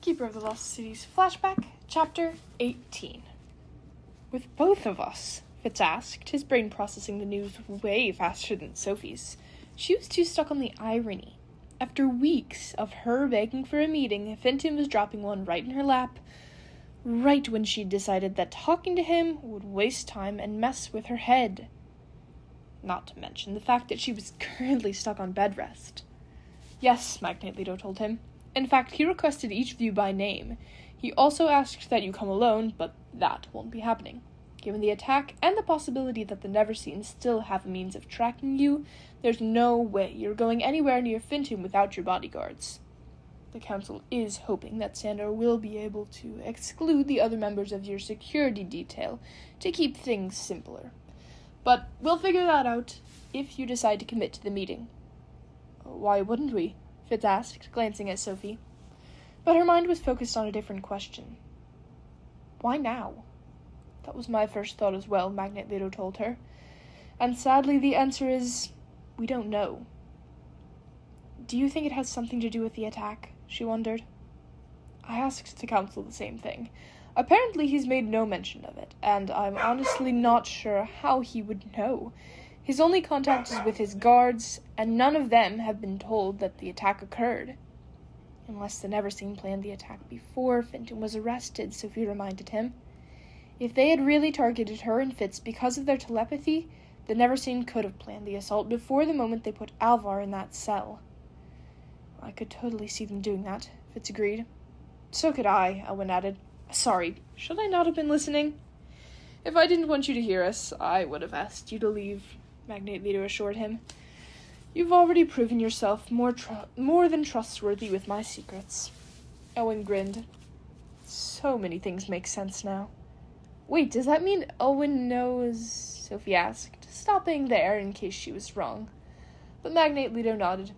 Keeper of the Lost Cities Flashback, Chapter 18. With both of us, Fitz asked, his brain processing the news way faster than Sophie's. She was too stuck on the irony. After weeks of her begging for a meeting, Finton was dropping one right in her lap, right when she'd decided that talking to him would waste time and mess with her head. Not to mention the fact that she was currently stuck on bed rest. Yes, Magnate Leto told him. In fact, he requested each of you by name. He also asked that you come alone, but that won't be happening. Given the attack and the possibility that the Neverseen still have a means of tracking you, there's no way you're going anywhere near Finton without your bodyguards. The Council is hoping that Sandor will be able to exclude the other members of your security detail to keep things simpler. But we'll figure that out if you decide to commit to the meeting. Why wouldn't we? Fitz asked, glancing at Sophie. But her mind was focused on a different question. Why now? That was my first thought as well, Magnate Leto told her. And sadly, the answer is, we don't know. Do you think it has something to do with the attack? She wondered. I asked the Council the same thing. Apparently he's made no mention of it, and I'm honestly not sure how he would know. His only contact is with his guards, and none of them have been told that the attack occurred. Unless the Neverseen planned the attack before Finton was arrested, Sophie reminded him. If they had really targeted her and Fitz because of their telepathy, the Neverseen could have planned the assault before the moment they put Alvar in that cell. I could totally see them doing that, Fitz agreed. So could I, Elwyn added. Sorry, should I not have been listening? If I didn't want you to hear us, I would have asked you to leave, Magnate Leto assured him. You've already proven yourself more than trustworthy with my secrets. Elwyn grinned. So many things make sense now. Wait, does that mean Elwyn knows? Sophie asked, stopping there in case she was wrong. But Magnate Leto nodded.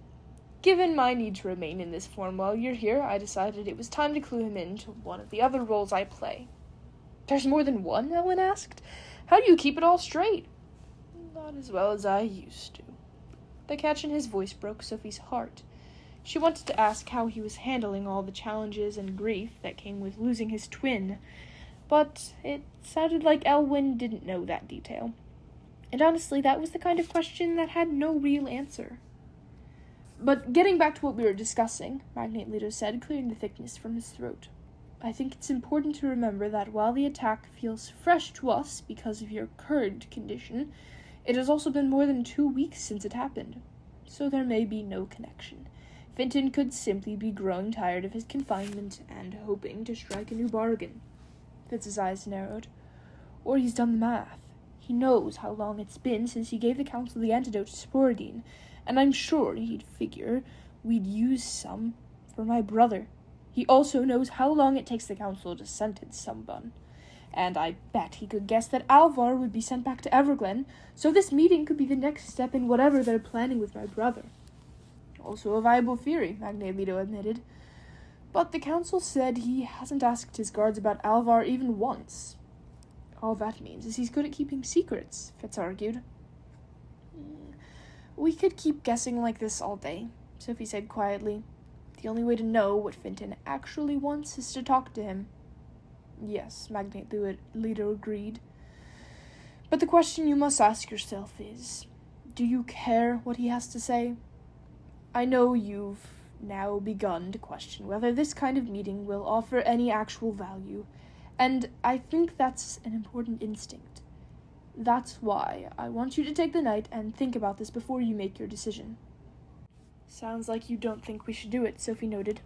Given my need to remain in this form while you're here, I decided it was time to clue him in to one of the other roles I play. There's more than one? Elwyn asked. How do you keep it all straight? Not as well as I used to. The catch in his voice broke Sophie's heart. She wanted to ask how he was handling all the challenges and grief that came with losing his twin, but it sounded like Elwyn didn't know that detail. And honestly, that was the kind of question that had no real answer. But getting back to what we were discussing, Magnate Leto said, clearing the thickness from his throat. I think it's important to remember that while the attack feels fresh to us because of your current condition, it has also been more than 2 weeks since it happened, so there may be no connection. Finton could simply be growing tired of his confinement and hoping to strike a new bargain. Fitz's eyes narrowed. Or he's done the math. He knows how long it's been since he gave the Council the antidote to Sporidine, and I'm sure he'd figure we'd use some for my brother. He also knows how long it takes the Council to sentence someone. And I bet he could guess that Alvar would be sent back to Everglen, so this meeting could be the next step in whatever they're planning with my brother. Also a viable theory, Magnate Leto admitted. But the Council said he hasn't asked his guards about Alvar even once. All that means is he's good at keeping secrets, Fitz argued. We could keep guessing like this all day, Sophie said quietly. The only way to know what Finton actually wants is to talk to him. Yes, Magnate Leto agreed. But the question you must ask yourself is, do you care what he has to say? I know you've now begun to question whether this kind of meeting will offer any actual value, and I think that's an important instinct. That's why I want you to take the night and think about this before you make your decision. Sounds like you don't think we should do it, Sophie noted.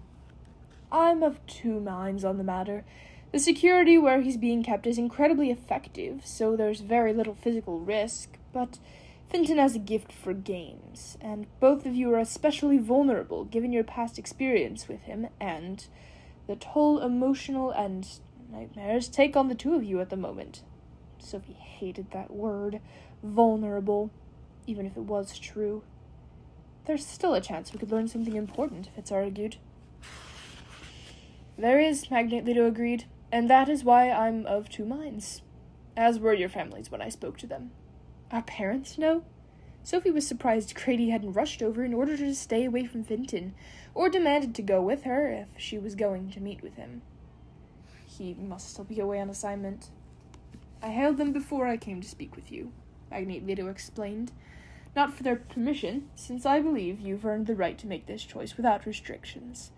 I'm of two minds on the matter. The security where he's being kept is incredibly effective, so there's very little physical risk, but Finton has a gift for games, and both of you are especially vulnerable given your past experience with him, and the toll emotional and nightmares take on the two of you at the moment. Sophie hated that word, vulnerable, even if it was true. There's still a chance we could learn something important, Fitz argued. There is, Magnate Leto agreed, and that is why I'm of two minds. As were your families when I spoke to them. Our parents know? Sophie was surprised Grady hadn't rushed over in order to stay away from Finton, or demanded to go with her if she was going to meet with him. He must still be away on assignment. I hailed them before I came to speak with you, Magnate Leto explained. Not for their permission, since I believe you've earned the right to make this choice without restrictions,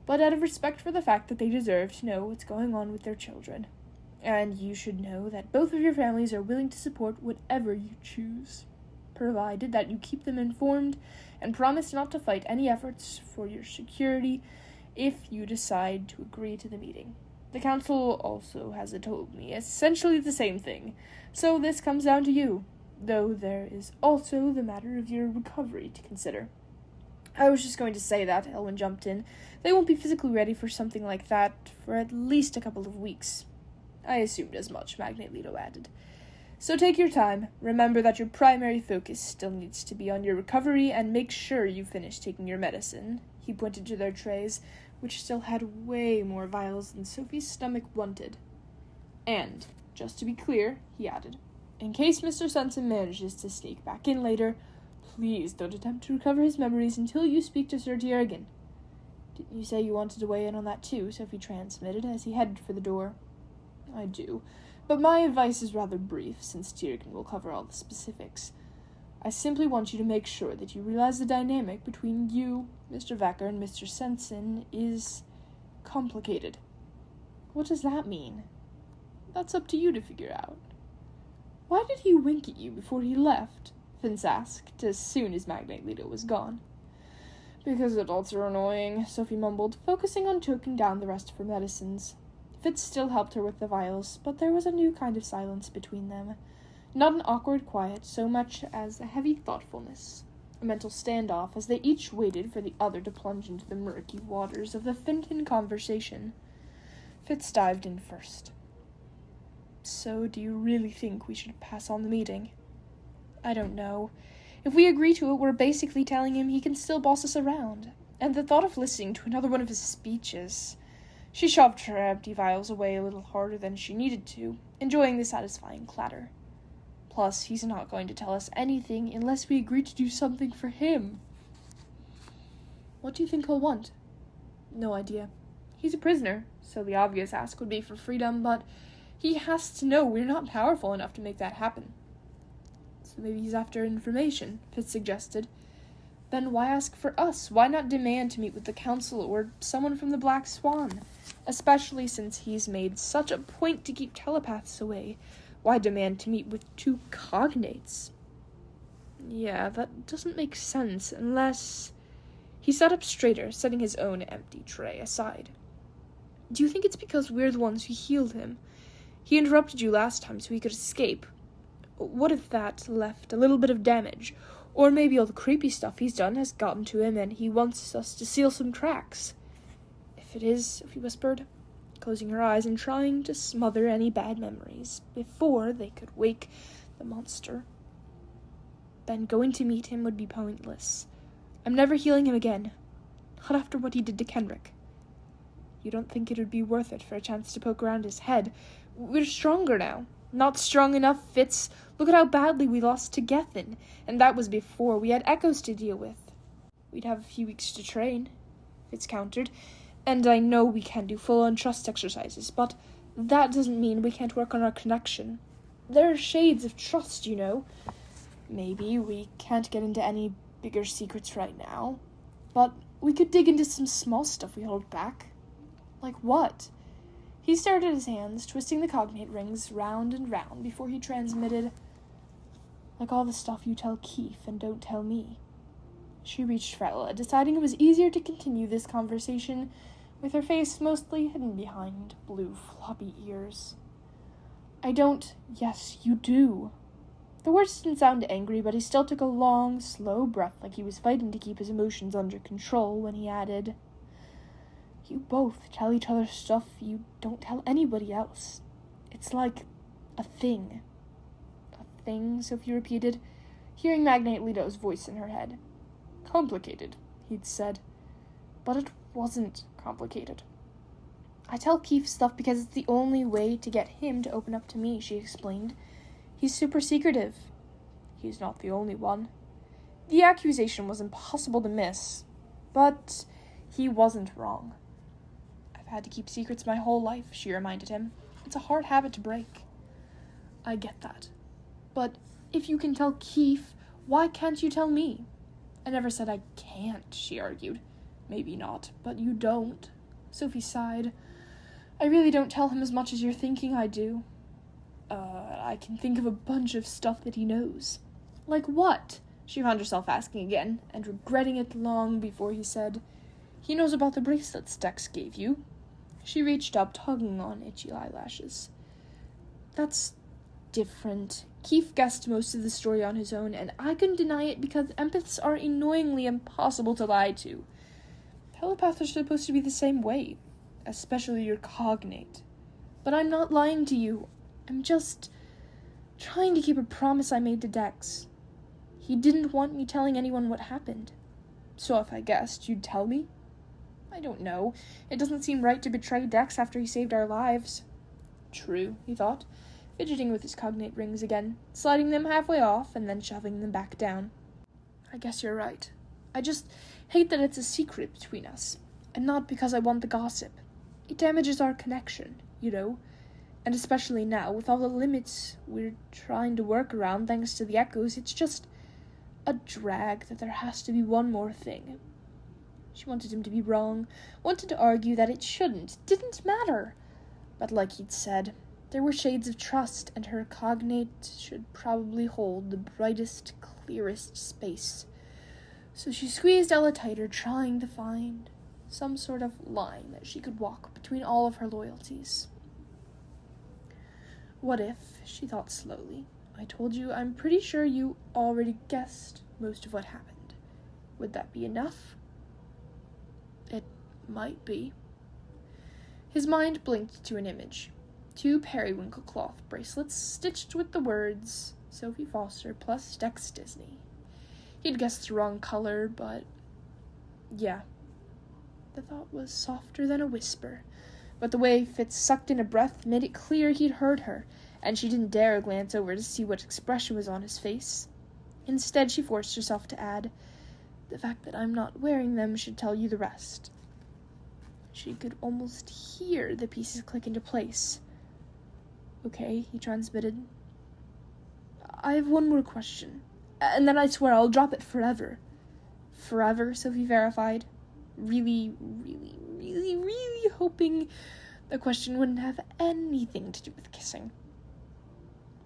but out of respect for the fact that they deserve to know what's going on with their children. And you should know that both of your families are willing to support whatever you choose, provided that you keep them informed and promise not to fight any efforts for your security if you decide to agree to the meeting. The council also has told me essentially the same thing, so this comes down to you, though there is also the matter of your recovery to consider. I was just going to say that, Elwyn jumped in. They won't be physically ready for something like that for at least a couple of weeks. I assumed as much, Magnate Leto added. So take your time. Remember that your primary focus still needs to be on your recovery, and make sure you finish taking your medicine. He pointed to their trays, which still had way more vials than Sophie's stomach wanted. And, just to be clear, he added, in case Mr. Sensen manages to sneak back in later, please don't attempt to recover his memories until you speak to Sir Tiergan. Didn't you say you wanted to weigh in on that too? Sophie transmitted as he headed for the door. I do, but my advice is rather brief, since Tiergan will cover all the specifics. I simply want you to make sure that you realize the dynamic between you, Mr. Vacker, and Mr. Sensen is complicated. What does that mean? That's up to you to figure out. Why did he wink at you before he left? Vince asked, as soon as Magnate Leto was gone. Because adults are annoying, Sophie mumbled, focusing on choking down the rest of her medicines. Fitz still helped her with the vials, but there was a new kind of silence between them. Not an awkward quiet so much as a heavy thoughtfulness. A mental standoff as they each waited for the other to plunge into the murky waters of the Finton conversation. Fitz dived in first. So, do you really think we should pass on the meeting? I don't know. If we agree to it, we're basically telling him he can still boss us around. And the thought of listening to another one of his speeches... She shoved her empty vials away a little harder than she needed to, enjoying the satisfying clatter. Plus, he's not going to tell us anything unless we agree to do something for him. What do you think he'll want? No idea. He's a prisoner, so the obvious ask would be for freedom, but he has to know we're not powerful enough to make that happen. So maybe he's after information, Fitz suggested. Then why ask for us? Why not demand to meet with the council or someone from the Black Swan? Especially since he's made such a point to keep telepaths away. Why demand to meet with two cognates? Yeah, that doesn't make sense unless... He sat up straighter, setting his own empty tray aside. Do you think it's because we're the ones who healed him? He interrupted you last time so he could escape. What if that left a little bit of damage? Or maybe all the creepy stuff he's done has gotten to him and he wants us to seal some cracks. If it is, Sophie whispered, closing her eyes and trying to smother any bad memories before they could wake the monster. Then going to meet him would be pointless. I'm never healing him again. Not after what he did to Kenrick. You don't think it would be worth it for a chance to poke around his head? We're stronger now. Not strong enough, Fitz. Look at how badly we lost to Gethin, and that was before we had Echoes to deal with. We'd have a few weeks to train, Fitz countered, and I know we can do full-on trust exercises, but that doesn't mean we can't work on our connection. There are shades of trust, you know. Maybe we can't get into any bigger secrets right now, but we could dig into some small stuff we hold back. Like what? He stared at his hands, twisting the cognate rings round and round before he transmitted, like all the stuff you tell Keith and don't tell me. She reached for Ella, deciding it was easier to continue this conversation with her face mostly hidden behind blue floppy ears. I don't. Yes, you do. The words didn't sound angry, but he still took a long, slow breath like he was fighting to keep his emotions under control when he added, You both tell each other stuff you don't tell anybody else. It's like a thing. A thing, Sophie repeated, hearing Magnate Leto's voice in her head. Complicated, he'd said. But it wasn't complicated. I tell Keith stuff because it's the only way to get him to open up to me, she explained. He's super secretive. He's not the only one. The accusation was impossible to miss, but he wasn't wrong. I've had to keep secrets my whole life, she reminded him. It's a hard habit to break. I get that. But if you can tell Keith, why can't you tell me? I never said I can't, she argued. Maybe not, but you don't. Sophie sighed. I really don't tell him as much as you're thinking I do. I can think of a bunch of stuff that he knows. Like what? She found herself asking again, and regretting it long before he said, He knows about the bracelets Dex gave you. She reached up, tugging on itchy eyelashes. That's different. Keith guessed most of the story on his own, and I couldn't deny it because empaths are annoyingly impossible to lie to. Telepaths are supposed to be the same way, especially your cognate. But I'm not lying to you. I'm just trying to keep a promise I made to Dex. He didn't want me telling anyone what happened. So if I guessed, you'd tell me? I don't know. It doesn't seem right to betray Dex after he saved our lives. True, he thought, fidgeting with his cognate rings again, sliding them halfway off and then shoving them back down. I guess you're right. I just hate that it's a secret between us, and not because I want the gossip. It damages our connection, you know, and especially now, with all the limits we're trying to work around thanks to the echoes, it's just a drag that there has to be one more thing. She wanted him to be wrong, wanted to argue that it didn't matter. But like he'd said, there were shades of trust, and her cognate should probably hold the brightest, clearest space. So she squeezed Ella tighter, trying to find some sort of line that she could walk between all of her loyalties. What if, she thought slowly, I told you I'm pretty sure you already guessed most of what happened. Would that be enough? It might be. His mind blinked to an image. 2 periwinkle cloth bracelets stitched with the words Sophie Foster plus Dex Disney. He'd guessed the wrong color, but yeah. The thought was softer than a whisper, but the way Fitz sucked in a breath made it clear he'd heard her, and she didn't dare glance over to see what expression was on his face. Instead, she forced herself to add, The fact that I'm not wearing them should tell you the rest. She could almost hear the pieces click into place. Okay, he transmitted. I have one more question, and then I swear I'll drop it forever. Forever, Sophie verified, really hoping the question wouldn't have anything to do with kissing.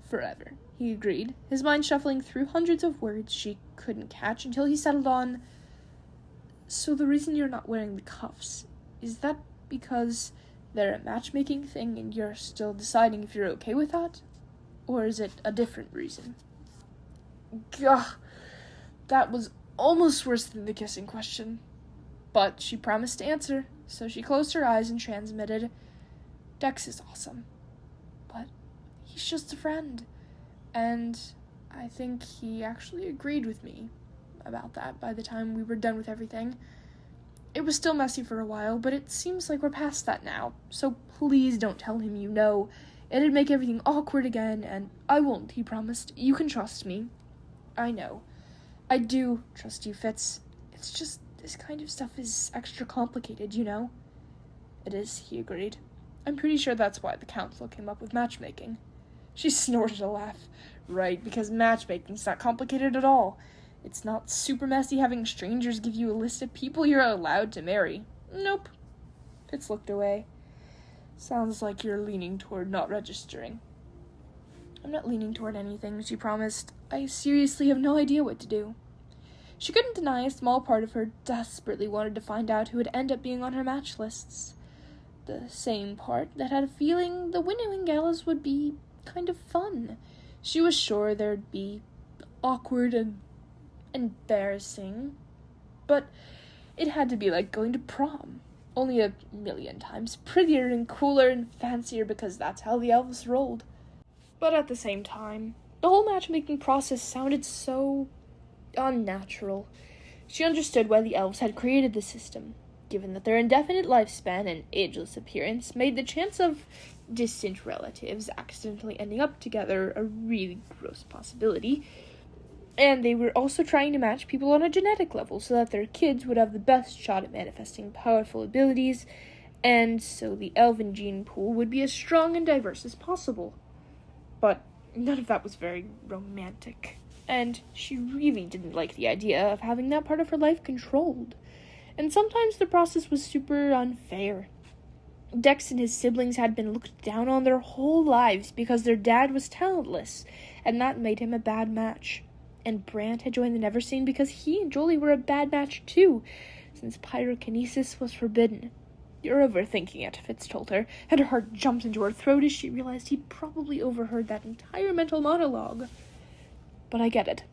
Forever, he agreed, his mind shuffling through hundreds of words she couldn't catch until he settled on, So the reason you're not wearing the cuffs, is that because they're a matchmaking thing and you're still deciding if you're okay with that? Or is it a different reason? Gah, that was almost worse than the kissing question. But she promised to answer, so she closed her eyes and transmitted, Dex is awesome, but he's just a friend. And I think he actually agreed with me about that by the time we were done with everything. It was still messy for a while, but it seems like we're past that now, so please don't tell him you know. It'd make everything awkward again, and I won't, he promised. You can trust me. I know. I do trust you, Fitz. It's just this kind of stuff is extra complicated, you know? It is, he agreed. I'm pretty sure that's why the council came up with matchmaking. She snorted a laugh. Right, because matchmaking's not complicated at all. It's not super messy having strangers give you a list of people you're allowed to marry. Nope. Fitz looked away. Sounds like you're leaning toward not registering. I'm not leaning toward anything, she promised. I seriously have no idea what to do. She couldn't deny a small part of her desperately wanted to find out who would end up being on her match lists. The same part that had a feeling the winnowing galas would be kind of fun. She was sure there'd be awkward and embarrassing, but it had to be like going to prom. Only 1,000,000 times prettier and cooler and fancier because that's how the elves rolled. But at the same time, the whole matchmaking process sounded so unnatural. She understood why the elves had created the system, given that their indefinite lifespan and ageless appearance made the chance of distant relatives accidentally ending up together a really gross possibility. And they were also trying to match people on a genetic level so that their kids would have the best shot at manifesting powerful abilities, and so the elven gene pool would be as strong and diverse as possible. But none of that was very romantic, and she really didn't like the idea of having that part of her life controlled. And sometimes the process was super unfair. Dex and his siblings had been looked down on their whole lives because their dad was talentless, and that made him a bad match. And Brant had joined the Neverseen because he and Jolie were a bad match too, since pyrokinesis was forbidden. "You're overthinking it," Fitz told her, and her heart jumped into her throat as she realized he probably overheard that entire mental monologue. "But I get it.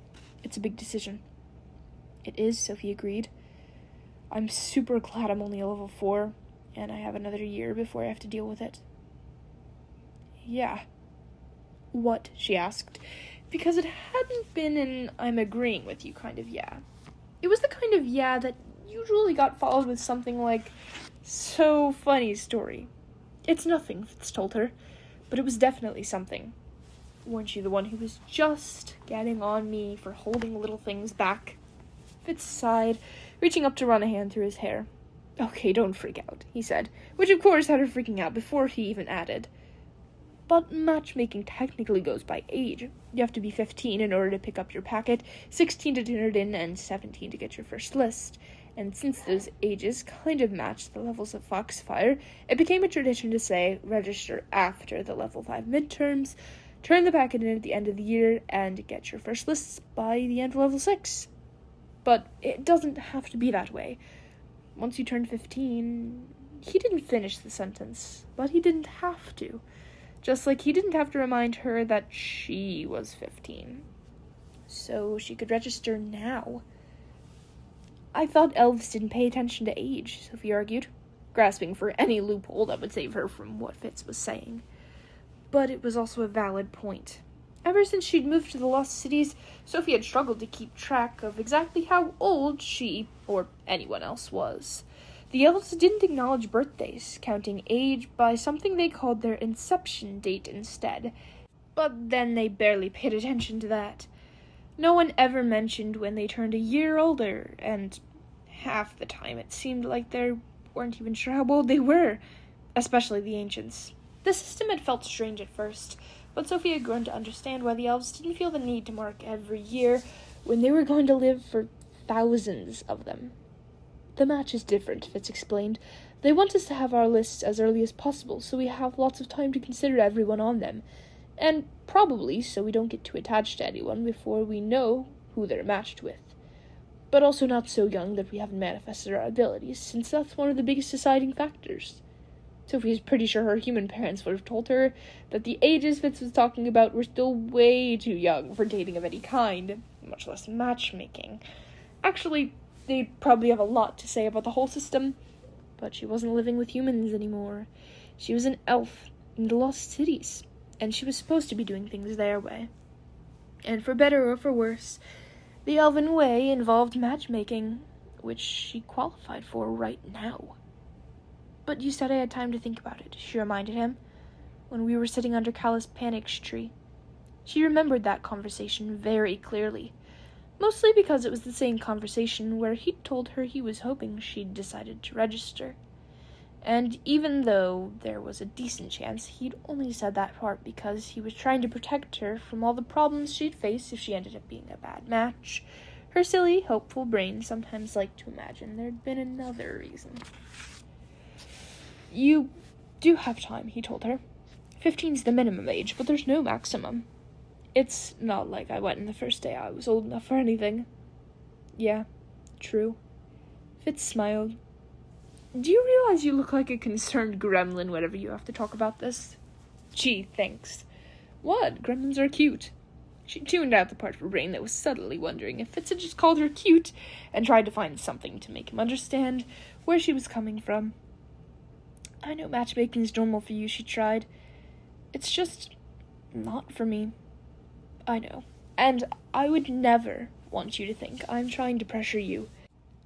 It's a big decision." "It is," Sophie agreed. "I'm super glad I'm only a level 4, and I have another year before I have to deal with it." "Yeah." "What?" she asked, because it hadn't been an "I'm agreeing with you" kind of yeah. It was the kind of yeah that usually got followed with something like, "So funny story." "It's nothing," Fitz told her, but it was definitely something. "Weren't you the one who was just getting on me for holding little things back?" Fitz sighed, reaching up to run a hand through his hair. "Okay, don't freak out," he said, which of course had her freaking out before he even added, "But matchmaking technically goes by age. You have to be 15 in order to pick up your packet, 16 to turn it in, and 17 to get your first list. And since those ages kind of matched the levels of Foxfire, it became a tradition to say, register after the level 5 midterms, turn the packet in at the end of the year, and get your first lists by the end of level 6. But it doesn't have to be that way. Once you turn 15... He didn't finish the sentence, but he didn't have to. Just like he didn't have to remind her that she was 15. So she could register now. "I thought elves didn't pay attention to age," Sophie argued, grasping for any loophole that would save her from what Fitz was saying. But it was also a valid point. Ever since she'd moved to the Lost Cities, Sophie had struggled to keep track of exactly how old she, or anyone else, was. The elves didn't acknowledge birthdays, counting age by something they called their inception date instead. But then they barely paid attention to that. No one ever mentioned when they turned a year older, and half the time it seemed like they weren't even sure how old they were, especially the ancients. The system had felt strange at first, but Sophie had grown to understand why the elves didn't feel the need to mark every year when they were going to live for thousands of them. "The match is different," Fitz explained. "They want us to have our lists as early as possible, so we have lots of time to consider everyone on them. And probably so we don't get too attached to anyone before we know who they're matched with. But also not so young that we haven't manifested our abilities, since that's one of the biggest deciding factors." Sophie is pretty sure her human parents would have told her that the ages Fitz was talking about were still way too young for dating of any kind, much less matchmaking. Actually, they'd probably have a lot to say about the whole system, but she wasn't living with humans anymore. She was an elf in the Lost Cities, and she was supposed to be doing things their way. And for better or for worse, the elven way involved matchmaking, which she qualified for right now. "But you said I had time to think about it," she reminded him, "when we were sitting under Callus Panic's tree." She remembered that conversation very clearly, mostly because it was the same conversation where he'd told her he was hoping she'd decided to register. And even though there was a decent chance he'd only said that part because he was trying to protect her from all the problems she'd face if she ended up being a bad match, her silly, hopeful brain sometimes liked to imagine there'd been another reason. "You do have time," he told her. 15's the minimum age, but there's no maximum. It's not like I went in the first day I was old enough for anything." "Yeah, true." Fitz smiled. "Do you realize you look like a concerned gremlin whenever you have to talk about this?" "Gee, thanks." "What? Gremlins are cute." She tuned out the part of her brain that was subtly wondering if Fitz had just called her cute, and tried to find something to make him understand where she was coming from. "I know matchmaking's normal for you," she tried. "It's just not for me." "I know. And I would never want you to think I'm trying to pressure you.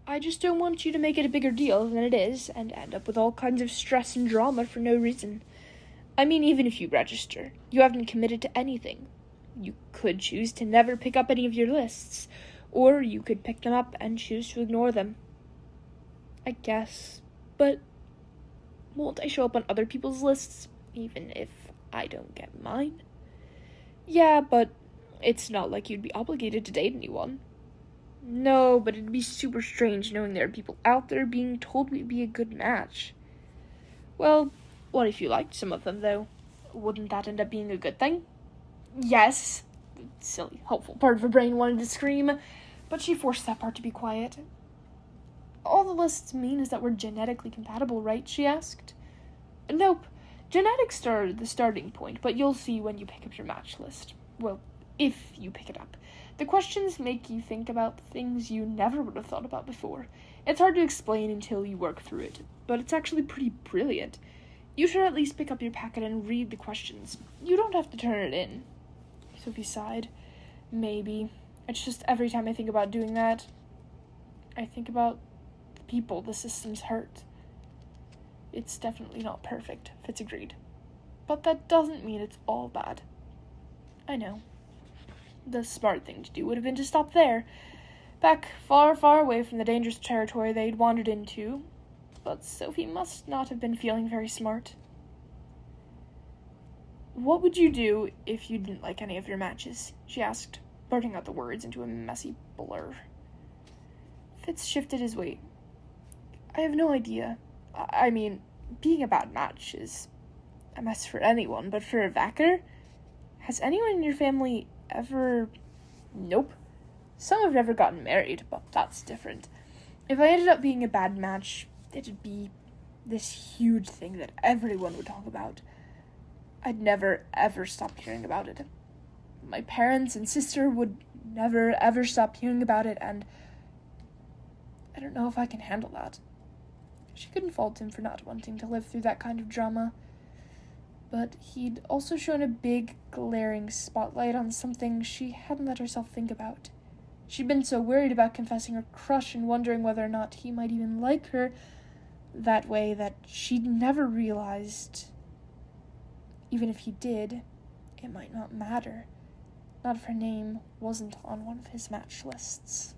I just don't want you to make it a bigger deal than it is and end up with all kinds of stress and drama for no reason. I mean, even if you register, you haven't committed to anything. You could choose to never pick up any of your lists, or you could pick them up and choose to ignore them. I guess, but won't I show up on other people's lists, even if I don't get mine? Yeah, but it's not like you'd be obligated to date anyone. No, but it'd be super strange knowing there are people out there being told we'd be a good match. Well, what if you liked some of them, though? Wouldn't that end up being a good thing? Yes. The silly, hopeful part of her brain wanted to scream, but she forced that part to be quiet. All the lists mean is that we're genetically compatible, right? She asked. Nope. Genetics are the starting point, but you'll see when you pick up your match list. Well, if you pick it up. The questions make you think about things you never would have thought about before. It's hard to explain until you work through it, but it's actually pretty brilliant. You should at least pick up your packet and read the questions. You don't have to turn it in. Sophie sighed. Maybe. It's just every time I think about doing that, I think about the people the system's hurt. It's definitely not perfect, Fitz agreed. But that doesn't mean it's all bad. I know. The smart thing to do would have been to stop there, back far, far away from the dangerous territory they'd wandered into. But Sophie must not have been feeling very smart. What would you do if you didn't like any of your matches? She asked, blurting out the words into a messy blur. Fitz shifted his weight. I have no idea. I mean, being a bad match is a mess for anyone, but for a Vacker? Has anyone in your family ever... Nope. Some have never gotten married, but that's different. If I ended up being a bad match, it'd be this huge thing that everyone would talk about. I'd never, ever stop hearing about it. My parents and sister would never, ever stop hearing about it, and I don't know if I can handle that. She couldn't fault him for not wanting to live through that kind of drama. But he'd also shown a big, glaring spotlight on something she hadn't let herself think about. She'd been so worried about confessing her crush and wondering whether or not he might even like her that way that she'd never realized, even if he did, it might not matter. Not if her name wasn't on one of his match lists.